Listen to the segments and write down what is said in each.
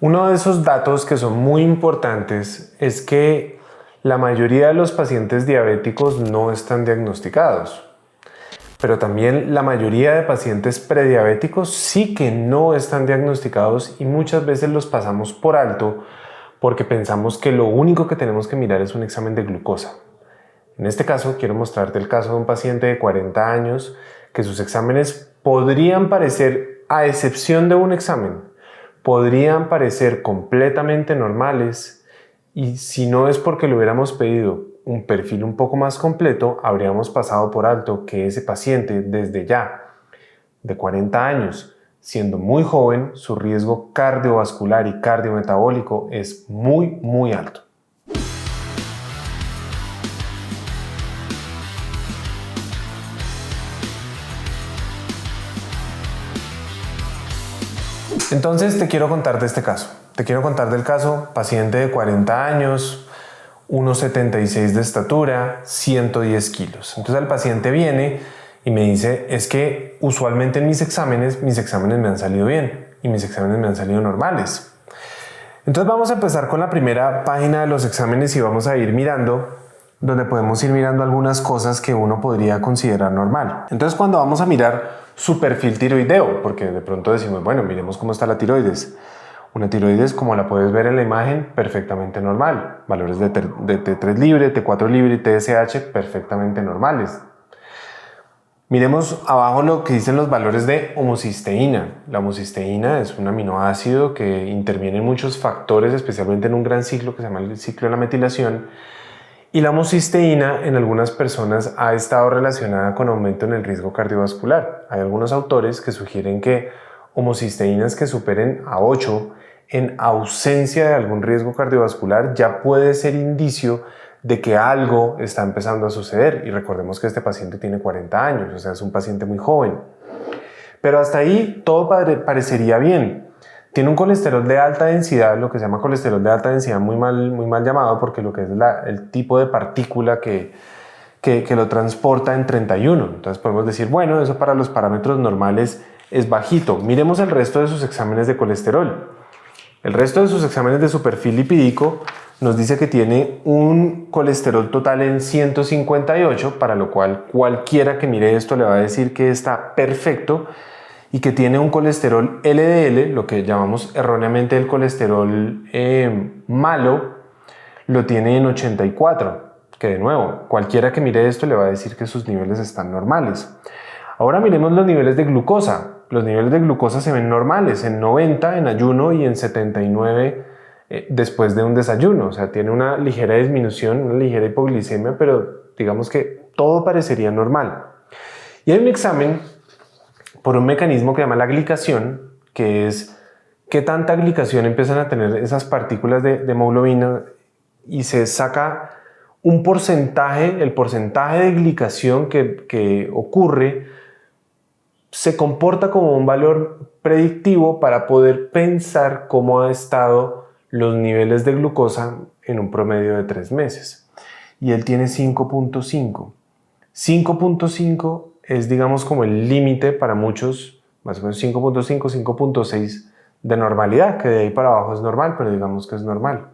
Uno de esos datos que son muy importantes es que la mayoría de los pacientes diabéticos no están diagnosticados, pero también la mayoría de pacientes prediabéticos sí que no están diagnosticados y muchas veces los pasamos por alto porque pensamos que lo único que tenemos que mirar es un examen de glucosa. En este caso quiero mostrarte el caso de un paciente de 40 años que sus exámenes podrían parecer, a excepción de un examen, podrían parecer completamente normales y si no es porque le hubiéramos pedido un perfil un poco más completo, habríamos pasado por alto que ese paciente desde ya de 40 años, siendo muy joven, su riesgo cardiovascular y cardiometabólico es muy alto. Entonces te quiero contar de este caso. Te quiero contar del caso paciente de 40 años, 1,76 de estatura, 110 kilos. Entonces el paciente viene y me dice, es que usualmente en mis exámenes me han salido bien y mis exámenes me han salido normales. Entonces vamos a empezar con la primera página de los exámenes y vamos a ir mirando, donde podemos ir mirando algunas cosas que uno podría considerar normal. Entonces cuando vamos a mirar su perfil tiroideo, porque de pronto decimos, bueno, miremos cómo está la tiroides. Una tiroides, como la puedes ver en la imagen, perfectamente normal. Valores de T3 libre, T4 libre y TSH perfectamente normales. Miremos abajo lo que dicen los valores de homocisteína. La homocisteína es un aminoácido que interviene en muchos factores, especialmente en un gran ciclo que se llama el ciclo de la metilación. Y la homocisteína en algunas personas ha estado relacionada con aumento en el riesgo cardiovascular. Hay algunos autores que sugieren que homocisteínas que superen a 8 en ausencia de algún riesgo cardiovascular ya puede ser indicio de que algo está empezando a suceder. Y recordemos que este paciente tiene 40 años, o sea, es un paciente muy joven. Pero hasta ahí todo parecería bien. Tiene un colesterol de alta densidad, lo que se llama colesterol de alta densidad, muy mal llamado, porque lo que es el tipo de partícula que lo transporta en 31. Entonces podemos decir, bueno, eso para los parámetros normales es bajito. Miremos el resto de sus exámenes de colesterol. El resto de sus exámenes de su perfil lipídico nos dice que tiene un colesterol total en 158, para lo cual cualquiera que mire esto le va a decir que está perfecto, y que tiene un colesterol LDL, lo que llamamos erróneamente el colesterol malo, lo tiene en 84, que de nuevo, cualquiera que mire esto le va a decir que sus niveles están normales. Ahora miremos los niveles de glucosa. Los niveles de glucosa se ven normales, en 90 en ayuno y en 79 después de un desayuno. O sea, tiene una ligera disminución, una ligera hipoglicemia, pero digamos que todo parecería normal. Y hay un examen por un mecanismo que se llama la glicación, que es qué tanta glicación empiezan a tener esas partículas de hemoglobina, y se saca un porcentaje, el porcentaje de glicación que ocurre se comporta como un valor predictivo para poder pensar cómo han estado los niveles de glucosa en un promedio de 3 meses. Y él tiene 5.5. 5.5 es, digamos, como el límite para muchos, más o menos 5.5, 5.6 de normalidad, que de ahí para abajo es normal, pero digamos que es normal.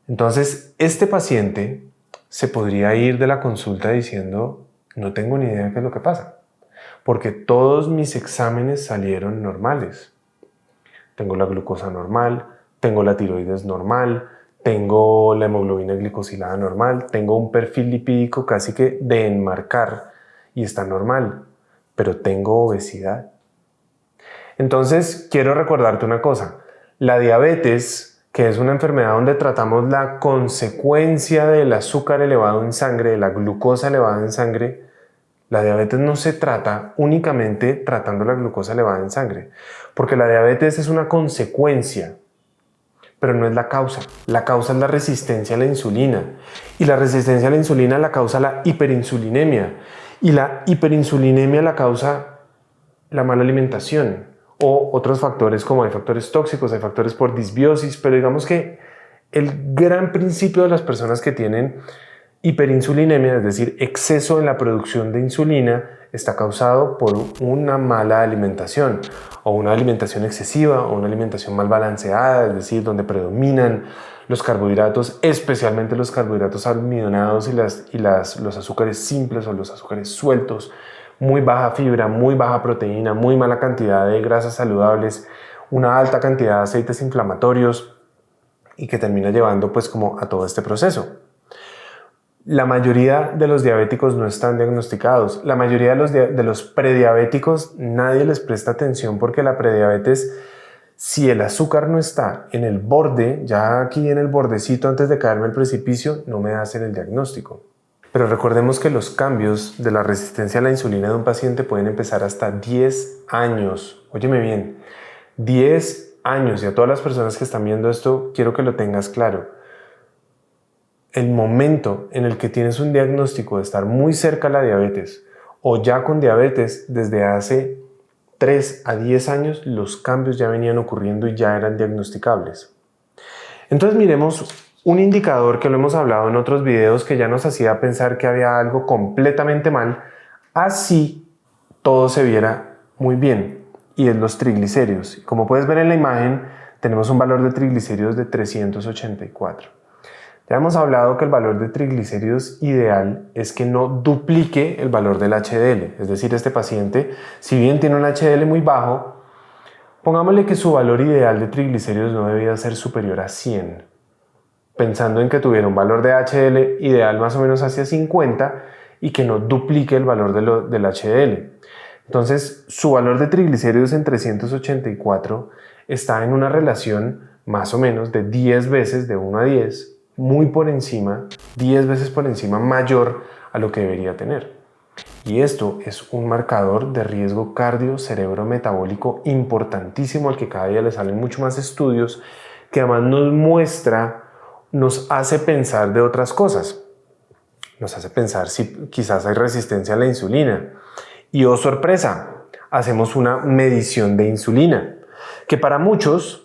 Entonces, este paciente se podría ir de la consulta diciendo, no tengo ni idea de qué es lo que pasa, porque todos mis exámenes salieron normales. Tengo la glucosa normal, tengo la tiroides normal, tengo la hemoglobina glicosilada normal, tengo un perfil lipídico casi que de enmarcar y está normal, pero tengo obesidad. Entonces, quiero recordarte una cosa. La diabetes, que es una enfermedad donde tratamos la consecuencia del azúcar elevado en sangre, de la glucosa elevada en sangre, la diabetes no se trata únicamente tratando la glucosa elevada en sangre, porque la diabetes es una consecuencia, pero no es la causa. La causa es la resistencia a la insulina, y la resistencia a la insulina la causa la hiperinsulinemia, y la hiperinsulinemia la causa la mala alimentación, o otros factores como hay factores tóxicos, hay factores por disbiosis, pero digamos que el gran principio de las personas que tienen Hiperinsulinemia, es decir, exceso en la producción de insulina, está causado por una mala alimentación o una alimentación excesiva o una alimentación mal balanceada, es decir, donde predominan los carbohidratos, especialmente los carbohidratos almidonados y los azúcares simples o los azúcares sueltos, muy baja fibra, muy baja proteína, muy mala cantidad de grasas saludables, una alta cantidad de aceites inflamatorios y que termina llevando pues como a todo este proceso. La mayoría de los diabéticos no están diagnosticados. La mayoría de los prediabéticos nadie les presta atención porque la prediabetes, si el azúcar no está en el borde, ya aquí en el bordecito antes de caerme al precipicio, no me hacen el diagnóstico. Pero recordemos que los cambios de la resistencia a la insulina de un paciente pueden empezar hasta 10 años. Óyeme bien, 10 años. Y a todas las personas que están viendo esto, quiero que lo tengas claro. El momento en el que tienes un diagnóstico de estar muy cerca a la diabetes o ya con diabetes desde hace 3 a 10 años, los cambios ya venían ocurriendo y ya eran diagnosticables. Entonces miremos un indicador que lo hemos hablado en otros videos que ya nos hacía pensar que había algo completamente mal, así todo se viera muy bien, y es los triglicéridos. Como puedes ver en la imagen, tenemos un valor de triglicéridos de 384. Ya hemos hablado que el valor de triglicéridos ideal es que no duplique el valor del HDL. Es decir, este paciente, si bien tiene un HDL muy bajo, pongámosle que su valor ideal de triglicéridos no debía ser superior a 100. Pensando en que tuviera un valor de HDL ideal más o menos hacia 50 y que no duplique el valor del HDL. Entonces, su valor de triglicéridos en 384 está en una relación más o menos de 10 veces, de 1 a 10, muy por encima, 10 veces por encima mayor a lo que debería tener. Y esto es un marcador de riesgo cardio-cerebro-metabólico importantísimo al que cada día le salen mucho más estudios, que además nos hace pensar de otras cosas. Nos hace pensar si quizás hay resistencia a la insulina. Y oh sorpresa, hacemos una medición de insulina, que para muchos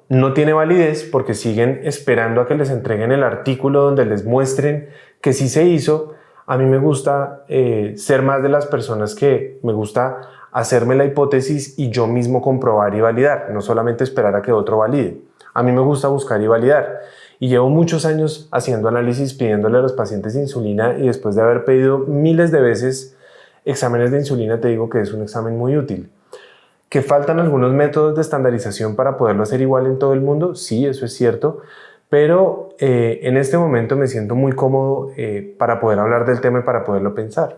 no tiene validez porque siguen esperando a que les entreguen el artículo donde les muestren que sí se hizo. A mí me gusta ser más de las personas que me gusta hacerme la hipótesis y yo mismo comprobar y validar, no solamente esperar a que otro valide. A mí me gusta buscar y validar. Y llevo muchos años haciendo análisis, pidiéndole a los pacientes insulina, y después de haber pedido miles de veces exámenes de insulina, te digo que es un examen muy útil. ¿Que faltan algunos métodos de estandarización para poderlo hacer igual en todo el mundo? Sí, eso es cierto, pero en este momento me siento muy cómodo para poder hablar del tema y para poderlo pensar.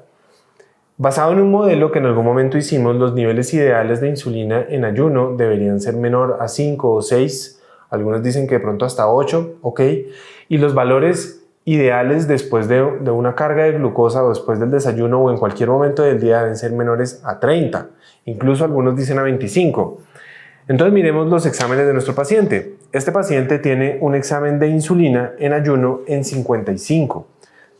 Basado en un modelo que en algún momento hicimos, los niveles ideales de insulina en ayuno deberían ser menor a 5 o 6, algunos dicen que de pronto hasta 8, ¿ok? Y los valores ideales después de una carga de glucosa o después del desayuno o en cualquier momento del día deben ser menores a 30. Incluso algunos dicen a 25. Entonces miremos los exámenes de nuestro paciente. Este paciente tiene un examen de insulina en ayuno en 55.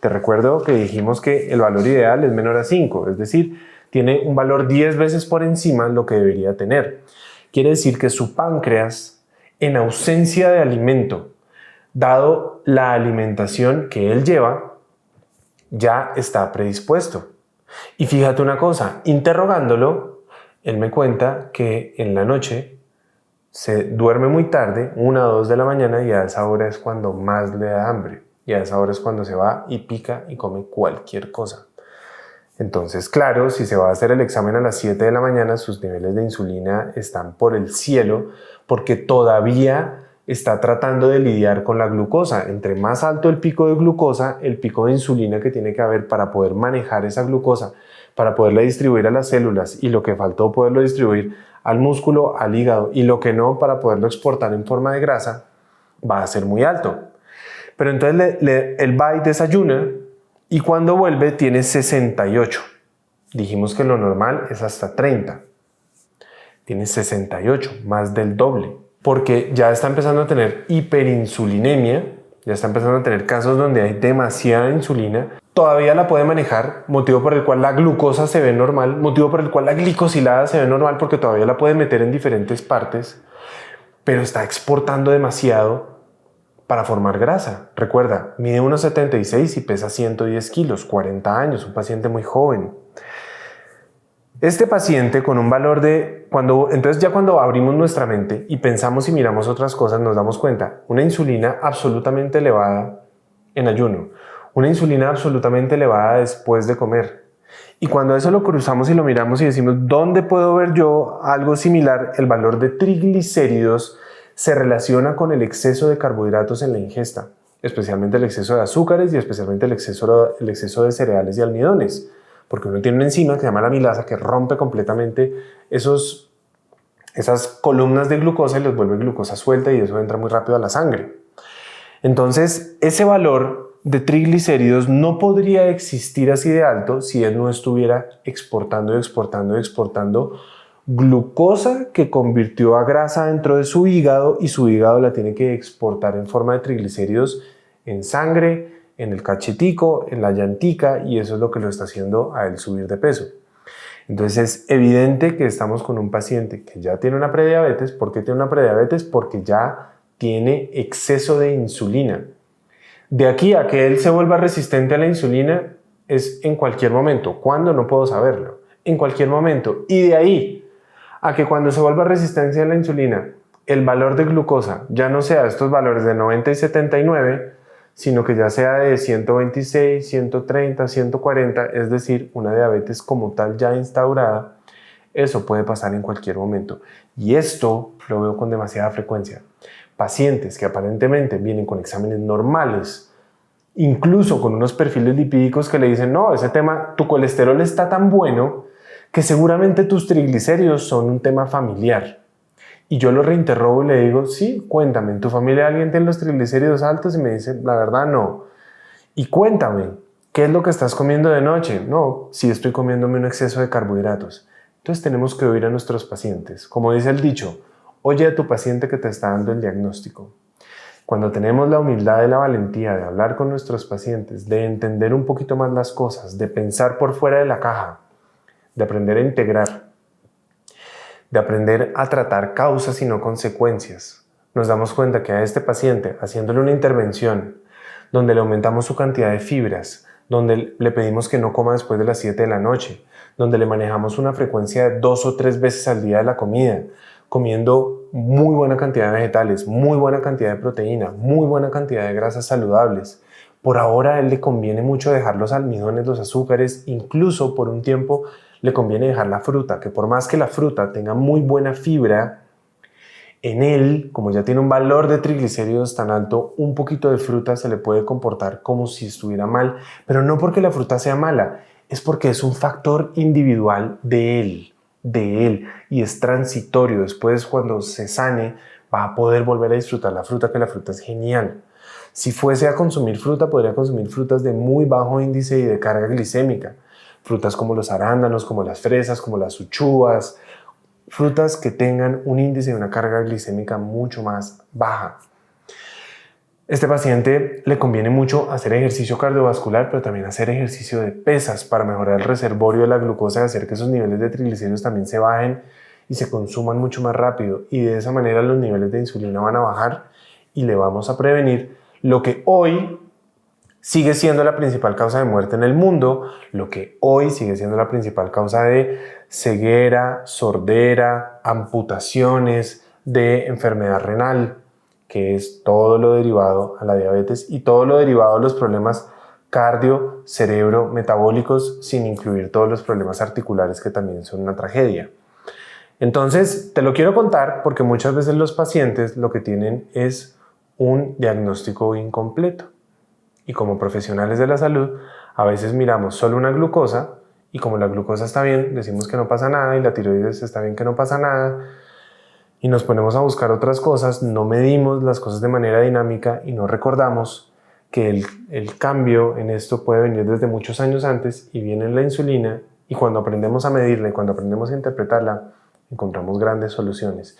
Te recuerdo que dijimos que el valor ideal es menor a 5, es decir, tiene un valor 10 veces por encima de lo que debería tener. Quiere decir que su páncreas, en ausencia de alimento, dado la alimentación que él lleva, ya está predispuesto. Y fíjate una cosa, interrogándolo, él me cuenta que en la noche se duerme muy tarde, 1 o 2 de la mañana, y a esa hora es cuando más le da hambre. Y a esa hora es cuando se va y pica y come cualquier cosa. Entonces, claro, si se va a hacer el examen a las 7 de la mañana, sus niveles de insulina están por el cielo porque todavía está tratando de lidiar con la glucosa. Entre más alto el pico de glucosa, el pico de insulina que tiene que haber para poder manejar esa glucosa, para poderla distribuir a las células, y lo que faltó poderlo distribuir al músculo, al hígado, y lo que no para poderlo exportar en forma de grasa, va a ser muy alto. Pero entonces él va y desayuna y cuando vuelve tiene 68. Dijimos que lo normal es hasta 30. Tiene 68, más del doble. Porque ya está empezando a tener hiperinsulinemia, ya está empezando a tener casos donde hay demasiada insulina. Todavía la puede manejar, motivo por el cual la glucosa se ve normal, motivo por el cual la glicosilada se ve normal, porque todavía la puede meter en diferentes partes, pero está exportando demasiado para formar grasa. Recuerda, mide 1,76 y pesa 110 kilos, 40 años, un paciente muy joven. Este paciente con un valor de... Entonces ya cuando abrimos nuestra mente y pensamos y miramos otras cosas, nos damos cuenta, una insulina absolutamente elevada en ayuno, una insulina absolutamente elevada después de comer. Y cuando eso lo cruzamos y lo miramos y decimos, ¿dónde puedo ver yo algo similar? El valor de triglicéridos se relaciona con el exceso de carbohidratos en la ingesta, especialmente el exceso de azúcares y especialmente el exceso de cereales y almidones, porque uno tiene una enzima que se llama la amilasa que rompe completamente esas columnas de glucosa y les vuelve glucosa suelta y eso entra muy rápido a la sangre. Entonces, ese valor de triglicéridos no podría existir así de alto si él no estuviera exportando glucosa que convirtió a grasa dentro de su hígado y su hígado la tiene que exportar en forma de triglicéridos en sangre, en el cachetico, en la llantica, y eso es lo que lo está haciendo a él subir de peso. Entonces es evidente que estamos con un paciente que ya tiene una prediabetes. ¿Por qué tiene una prediabetes? Porque ya tiene exceso de insulina. De aquí a que él se vuelva resistente a la insulina es en cualquier momento. ¿Cuándo? No puedo saberlo. En cualquier momento. Y de ahí a que cuando se vuelva resistencia a la insulina, el valor de glucosa ya no sea estos valores de 90 y 79, sino que ya sea de 126, 130, 140, es decir, una diabetes como tal ya instaurada, eso puede pasar en cualquier momento. Y esto lo veo con demasiada frecuencia. Pacientes que aparentemente vienen con exámenes normales, incluso con unos perfiles lipídicos que le dicen, no, ese tema, tu colesterol está tan bueno que seguramente tus triglicéridos son un tema familiar. Y yo lo reinterrogo y le digo, sí, cuéntame, ¿en tu familia alguien tiene los triglicéridos altos? Y me dice, la verdad no. Y cuéntame, ¿qué es lo que estás comiendo de noche? No, sí estoy comiéndome un exceso de carbohidratos. Entonces tenemos que oír a nuestros pacientes. Como dice el dicho, oye a tu paciente que te está dando el diagnóstico. Cuando tenemos la humildad y la valentía de hablar con nuestros pacientes, de entender un poquito más las cosas, de pensar por fuera de la caja, de aprender a integrar, de aprender a tratar causas y no consecuencias, nos damos cuenta que a este paciente, haciéndole una intervención donde le aumentamos su cantidad de fibras, donde le pedimos que no coma después de las 7 de la noche, donde le manejamos una frecuencia de 2 o 3 veces al día de la comida, comiendo muy buena cantidad de vegetales, muy buena cantidad de proteína, muy buena cantidad de grasas saludables. Por ahora a él le conviene mucho dejar los almidones, los azúcares, incluso por un tiempo le conviene dejar la fruta, que por más que la fruta tenga muy buena fibra, en él, como ya tiene un valor de triglicéridos tan alto, un poquito de fruta se le puede comportar como si estuviera mal, pero no porque la fruta sea mala, es porque es un factor individual de él, y es transitorio. Después, cuando se sane, va a poder volver a disfrutar la fruta, que la fruta es genial. Si fuese a consumir fruta, podría consumir frutas de muy bajo índice y de carga glicémica. Frutas como los arándanos, como las fresas, como las uchuvas, frutas que tengan un índice y una carga glicémica mucho más baja. Este paciente le conviene mucho hacer ejercicio cardiovascular, pero también hacer ejercicio de pesas para mejorar el reservorio de la glucosa y hacer que esos niveles de triglicéridos también se bajen y se consuman mucho más rápido. Y de esa manera los niveles de insulina van a bajar y le vamos a prevenir lo que hoy sigue siendo la principal causa de muerte en el mundo, lo que hoy sigue siendo la principal causa de ceguera, sordera, amputaciones, de enfermedad renal, que es todo lo derivado a la diabetes y todo lo derivado a los problemas cardio, cerebro, metabólicos, sin incluir todos los problemas articulares que también son una tragedia. Entonces, te lo quiero contar porque muchas veces los pacientes lo que tienen es un diagnóstico incompleto. Y como profesionales de la salud, a veces miramos solo una glucosa y como la glucosa está bien, decimos que no pasa nada, y la tiroides está bien, que no pasa nada, y nos ponemos a buscar otras cosas, no medimos las cosas de manera dinámica y no recordamos que el cambio en esto puede venir desde muchos años antes y viene en la insulina, y cuando aprendemos a medirla y cuando aprendemos a interpretarla, encontramos grandes soluciones.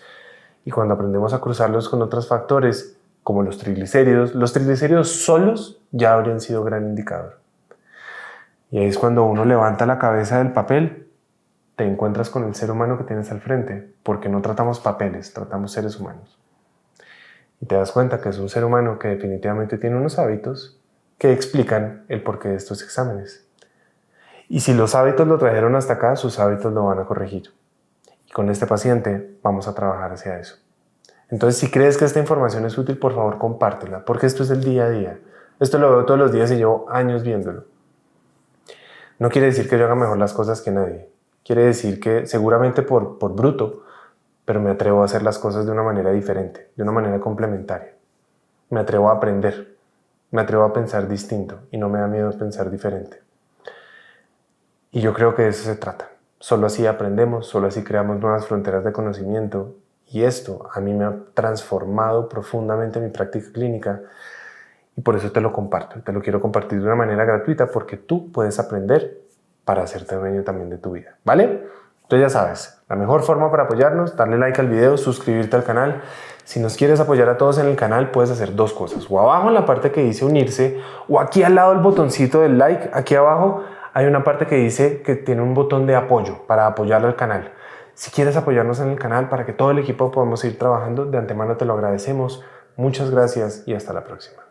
Y cuando aprendemos a cruzarlos con otros factores, como los triglicéridos solos ya habrían sido gran indicador. Y ahí es cuando uno levanta la cabeza del papel, te encuentras con el ser humano que tienes al frente, porque no tratamos papeles, tratamos seres humanos. y te das cuenta que es un ser humano que definitivamente tiene unos hábitos que explican el porqué de estos exámenes. Y si los hábitos lo trajeron hasta acá, sus hábitos lo van a corregir. Y con este paciente vamos a trabajar hacia eso. Entonces, si crees que esta información es útil, por favor, compártela, porque esto es el día a día. Esto lo veo todos los días y llevo años viéndolo. No quiere decir que yo haga mejor las cosas que nadie. Quiere decir que seguramente por bruto, pero me atrevo a hacer las cosas de una manera diferente, de una manera complementaria. Me atrevo a aprender, me atrevo a pensar distinto y no me da miedo pensar diferente. Y yo creo que de eso se trata. Solo así aprendemos, solo así creamos nuevas fronteras de conocimiento. Y esto a mí me ha transformado profundamente mi práctica clínica y por eso te lo comparto. Te lo quiero compartir de una manera gratuita porque tú puedes aprender para hacerte dueño también de tu vida, ¿vale? Entonces ya sabes, la mejor forma para apoyarnos, darle like al video, suscribirte al canal. Si nos quieres apoyar a todos en el canal, puedes hacer dos cosas. O abajo en la parte que dice unirse, o aquí al lado del botoncito del like, aquí abajo hay una parte que dice que tiene un botón de apoyo para apoyar al canal. Si quieres apoyarnos en el canal para que todo el equipo podamos ir trabajando, de antemano te lo agradecemos. Muchas gracias y hasta la próxima.